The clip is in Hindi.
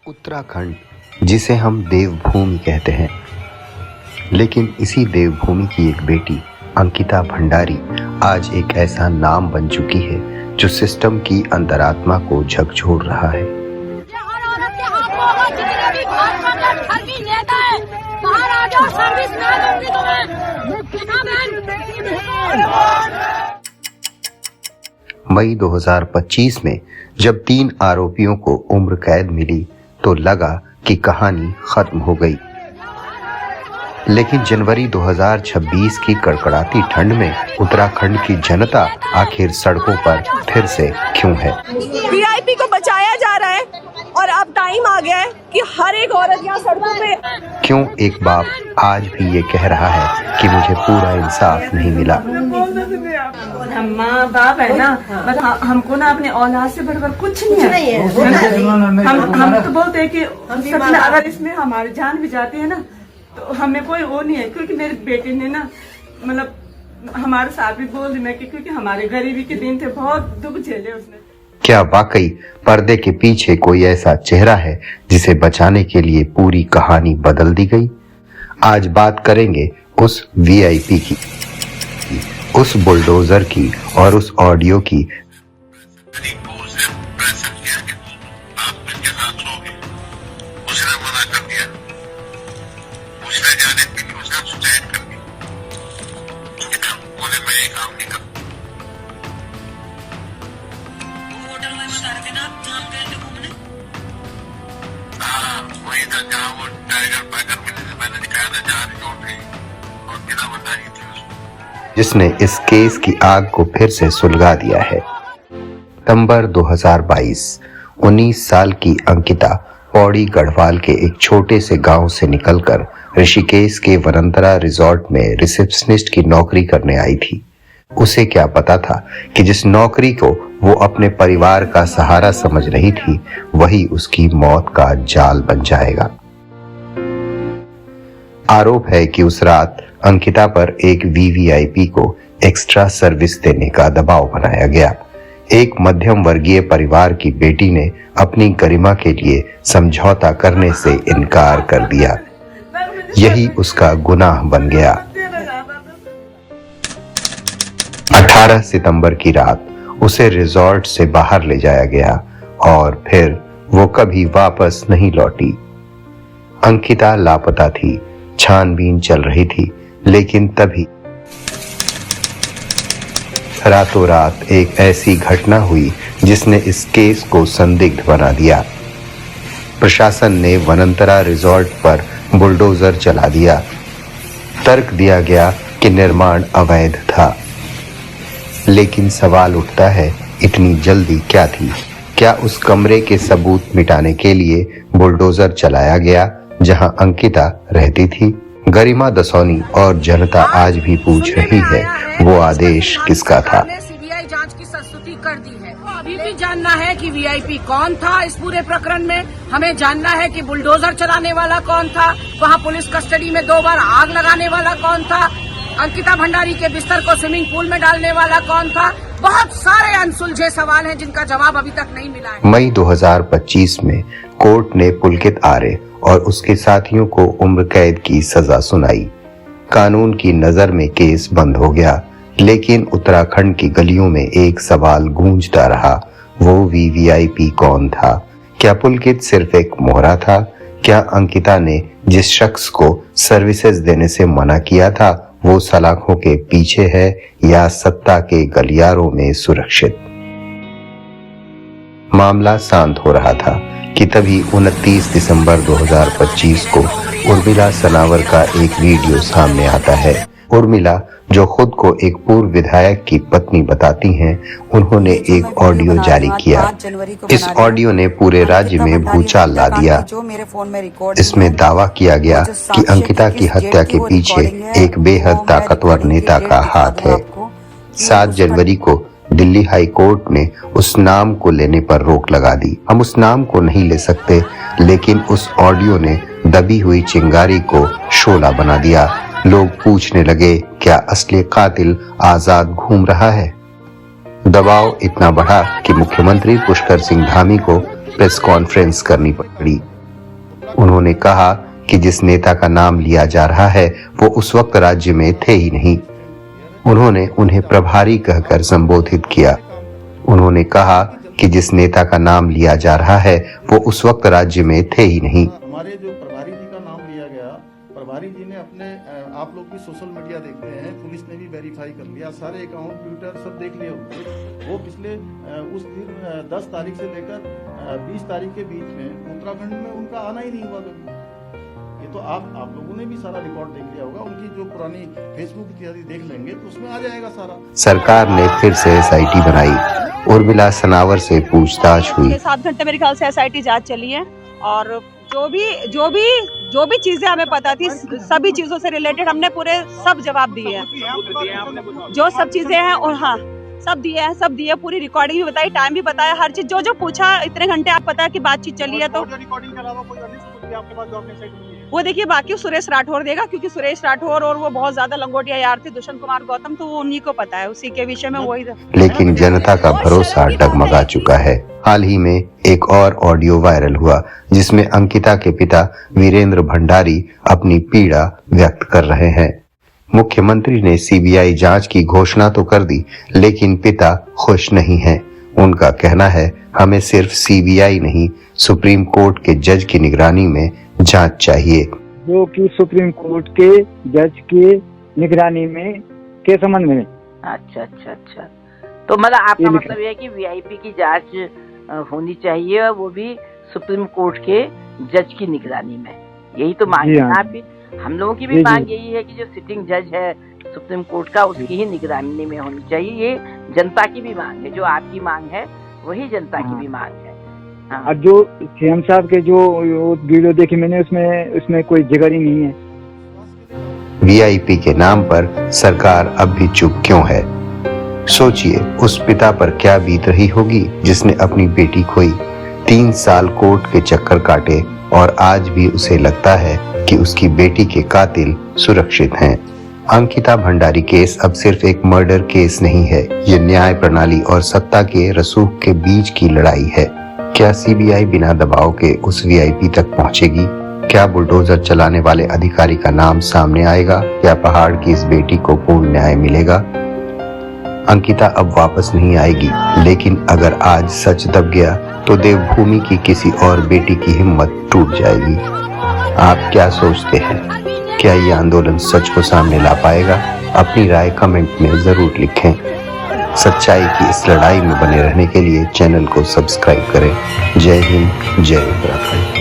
उत्तराखंड, जिसे हम देवभूमि कहते हैं, लेकिन इसी देवभूमि की एक बेटी अंकिता भंडारी आज एक ऐसा नाम बन चुकी है जो सिस्टम की अंतरात्मा को झकझोर रहा है। मई 2025 में जब 3 आरोपियों को उम्र कैद मिली तो लगा कि कहानी खत्म हो गई, लेकिन जनवरी 2026 की कड़कड़ाती ठंड में उत्तराखंड की जनता आखिर सड़कों पर फिर से क्यों है? वीआईपी को बचाया जा रहा है और अब टाइम आ गया है कि हर एक औरत यहाँ सड़कों पे। क्यों एक बाप आज भी ये कह रहा है कि मुझे पूरा इंसाफ नहीं मिला? हम माँ बाप है ना, मतलब हमको ना अपने औलाद से बढ़कर कुछ नहीं है। हम तो बोलते हैं कि अगर इसमें हमारी जान भी जाती है ना तो हमें कोई वो नहीं है, क्योंकि मेरे बेटे ने ना मतलब हमारे साथ भी बोल दी मैं कि क्योंकि हमारे गरीबी के दिन थे, बहुत दुख झेले उसने। क्या वाकई पर्दे के पीछे कोई ऐसा चेहरा है जिसे बचाने के लिए पूरी कहानी बदल दी गई? आज बात करेंगे उस वीआईपी की, उस बुलडोजर की और उस ऑडियो की जिसने इस केस की आग को फिर से सुलगा दिया है। सितंबर 2022, 19 साल की अंकिता पौड़ी गढ़वाल के एक छोटे से गांव से निकलकर ऋषिकेश के वनंतरा रिजॉर्ट में रिसेप्शनिस्ट की नौकरी करने आई थी। उसे क्या पता था कि जिस नौकरी को वो अपने परिवार का सहारा समझ रही थी वही उसकी मौत का जाल बन जाएगा। आरोप है कि उस रात अंकिता पर एक वीवीआईपी को एक्स्ट्रा सर्विस देने का दबाव बनाया गया। एक मध्यम वर्गीय परिवार की बेटी ने अपनी गरिमा के लिए समझौता करने से इनकार कर दिया। यही उसका गुनाह बन गया। 18 सितंबर की रात उसे रिजॉर्ट से बाहर ले जाया गया और फिर वो कभी वापस नहीं लौटी। अंकिता लापता थी, छानबीन चल रही थी, लेकिन तभी रातों रात एक ऐसी घटना हुई जिसने इस केस को संदिग्ध बना दिया। प्रशासन ने वनंतरा रिजॉर्ट पर बुलडोजर चला दिया। तर्क दिया गया कि निर्माण अवैध था, लेकिन सवाल उठता है इतनी जल्दी क्या थी? क्या उस कमरे के सबूत मिटाने के लिए बुलडोजर चलाया गया जहां अंकिता रहती थी? गरिमा दसौनी और जनता आज भी पूछ रही है वो आदेश किसका था? सीबीआई जांच की संस्तुति कर दी है। अभी भी जानना है कि वीआईपी कौन था इस पूरे प्रकरण में। हमें जानना है कि बुलडोजर चलाने वाला कौन था, वहां पुलिस कस्टडी में 2 बार आग लगाने वाला कौन था, अंकिता भंडारी के बिस्तर को स्विमिंग पूल में डालने वाला कौन था। बहुत सारे अनसुलझे सवाल हैं जिनका जवाब अभी तक नहीं मिला है। मई 2025 में कोर्ट ने पुलकित आर्य और उसके साथियों को उम्र कैद की सजा सुनाई। कानून की नजर में केस बंद हो गया, लेकिन उत्तराखंड की गलियों में एक सवाल गूंजता रहा, वो वीवीआईपी कौन था? क्या पुलकित सिर्फ एक मोहरा था? क्या अंकिता ने जिस शख्स को सर्विसेज देने से मना किया था वो सलाखों के पीछे है या सत्ता के गलियारों में सुरक्षित? मामला शांत हो रहा था कि तभी 29 दिसंबर 2025 को उर्मिला सनावर का एक वीडियो सामने आता है। उर्मिला, जो खुद को एक पूर्व विधायक की पत्नी बताती हैं, उन्होंने एक ऑडियो जारी किया। इस ऑडियो ने पूरे राज्य में भूचाल ला दिया। इसमें दावा किया गया कि अंकिता की हत्या के पीछे एक बेहद ताकतवर नेता का हाथ है। 7 जनवरी को दिल्ली हाई कोर्ट ने उस नाम को लेने पर रोक लगा दी। हम उस नाम को नहीं ले सकते, लेकिन उस ऑडियो ने दबी हुई चिंगारी को शोला बना दिया। लोग पूछने लगे, क्या असली कातिल आजाद घूम रहा है? दबाव इतना बढ़ा कि मुख्यमंत्री पुष्कर सिंह धामी को प्रेस कॉन्फ्रेंस करनी पड़ी। उन्होंने कहा कि जिस नेता का नाम लिया जा रहा है वो उस वक्त राज्य में थे ही नहीं। उन्होंने उन्हें प्रभारी कहकर संबोधित किया। उन्होंने कहा कि जिस नेता का नाम लिया जा रहा है वो उस वक्त राज्य में थे ही नहीं। हमारे जो प्रभारी जी का नाम लिया गया, प्रभारी जी ने अपने, आप लोग भी सोशल मीडिया देखते हैं, पुलिस ने भी वेरीफाई कर लिया, सारे अकाउंट ट्विटर सब देख लिए होंगे। वो पिछले उस दिन 10 तारीख से लेकर 20 तारीख के बीच में उत्तराखंड में उनका आना ही नहीं हुआ कभी। ये तो आप लोगों ने भी सारा रिकॉर्ड देख लिया होगा, उनकी जो पुरानी फेसबुक इत्यादि देख लेंगे तो उसमें आ जाएगा सारा। सरकार ने फिर से एसआईटी बनाई। उर्मिला सनावर से पूछताछ हुई। 7 घंटे मेरे ख्याल से एसआईटी जांच चली है और जो भी चीजें हमें पता थी सभी चीजों से रिलेटेड हमने पूरे सब जवाब दिए हैं। जो सब चीजें हैं और हाँ सब दिए, पूरी रिकॉर्डिंग भी बताई, टाइम भी बताया, हर चीज जो पूछा। इतने घंटे आप पता है कि बातचीत चली है तो रिकॉर्डिंग के अलावा कोई अन्य सबूत भी आपके पास जो आपने साइट में है? वो देखिए बाकी सुरेश राठौर देगा, क्योंकि सुरेश राठौर और वो बहुत ज्यादा लंगोटिया यार थे, दुष्यंत कुमार गौतम, तो वो उन्हीं को पता है, उसी के विषय में वही। लेकिन जनता का भरोसा डगमगा चुका है। हाल ही में एक और ऑडियो वायरल हुआ जिसमें अंकिता के पिता वीरेंद्र भंडारी अपनी पीड़ा व्यक्त कर रहे हैं। मुख्यमंत्री ने सीबीआई जांच की घोषणा तो कर दी, लेकिन पिता खुश नहीं हैं। उनका कहना है हमें सिर्फ सीबीआई नहीं सुप्रीम कोर्ट के जज की निगरानी में जांच चाहिए। जो कि सुप्रीम कोर्ट के जज की निगरानी में के संबंध में। अच्छा। तो मतलब आपका मतलब ये है कि वीआईपी की जांच होनी चाहिए, वो भी सुप्रीम कोर्ट के जज की निगरानी में। यही तो मांग है आपकी, हम लोगों की भी मांग यही है कि जो सिटिंग जज है सुप्रीम कोर्ट का उसकी ही निगरानी में होनी चाहिए। ये जनता की भी मांग है, जो आपकी मांग है वही जनता की भी मांग है। हाँ। और जो सीएम साहब के जो वीडियो देखी मैंने उसमें कोई जिगर ही नहीं है। वीआईपी के नाम पर सरकार अब भी चुप क्यों है? सोचिए उस पिता पर क्या बीत रही होगी जिसने अपनी बेटी खोई, 3 साल कोर्ट के चक्कर काटे और आज भी उसे लगता है कि उसकी बेटी के कातिल सुरक्षित हैं। अंकिता भंडारी केस अब सिर्फ एक मर्डर केस नहीं है, ये न्याय प्रणाली और सत्ता के रसूख के बीच की लड़ाई है। क्या सीबीआई बिना दबाव के उस वीआईपी तक पहुंचेगी? क्या बुलडोजर चलाने वाले अधिकारी का नाम सामने आएगा? क्या पहाड़ की इस बेटी को पूर्ण न्याय मिलेगा? अंकिता अब वापस नहीं आएगी, लेकिन अगर आज सच दब गया तो देवभूमि की किसी और बेटी की हिम्मत टूट जाएगी। आप क्या सोचते हैं? क्या ये आंदोलन सच को सामने ला पाएगा? अपनी राय कमेंट में जरूर लिखें। सच्चाई की इस लड़ाई में बने रहने के लिए चैनल को सब्सक्राइब करें। जय हिंद, जय उत्तराखंड।